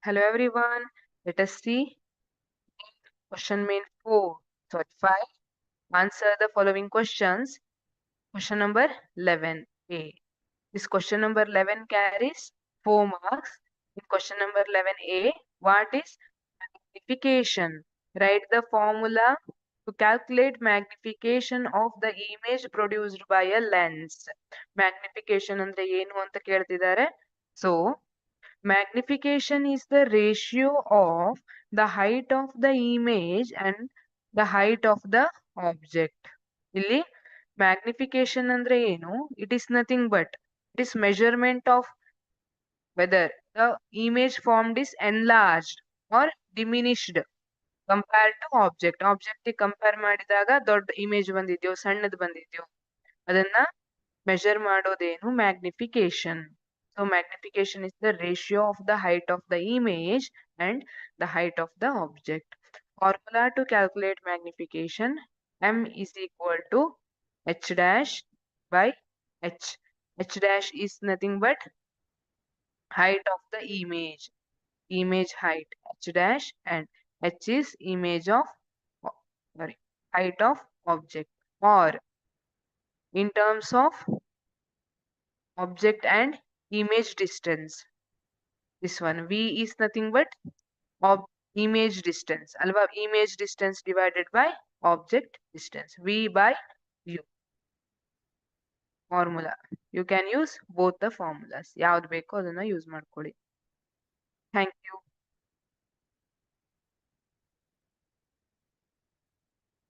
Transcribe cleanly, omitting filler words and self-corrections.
Hello everyone. Let us see question main 4. Sorry, 5. Answer the following questions. Question number 11A. This question number 11 carries 4 marks. In question number 11A, what is magnification? Write the formula to calculate magnification of the image produced by a lens. Magnification ಅಂದ್ರೆ ಏನು ಅಂತ ಕೇಳ್ತಿದ್ದಾರೆ. So, magnification is the ratio of the height of the image and the height of the object. ಇಲ್ಲಿ magnification ಅಂದ್ರೆ ಏನು? It is nothing but it is measurement of whether the image formed is enlarged or diminished compared to object. Object ಗೆ compare ಮಾಡಿದಾಗ ದೊಡ್ಡ image ಬಂದಿದ್ಯೋ ಸಣ್ಣದು ಬಂದಿದ್ಯೋ ಅದನ್ನ measure ಮಾಡೋದೇನು magnification. So magnification is the ratio of the height of the image and the height of the object. Formula to calculate magnification: m is equal to h dash by h. H dash is nothing but height of the image height, h dash, and h is height of object, or in terms of object and image distance. This one v is nothing but image distance alva, image distance divided by object distance, v by u. Formula, you can use both the formulas, ಯಾವ್ದು ಬೇಕೋ ಅದನ್ನ use ಮಾಡ್ಕೊಳ್ಳಿ. Thank you.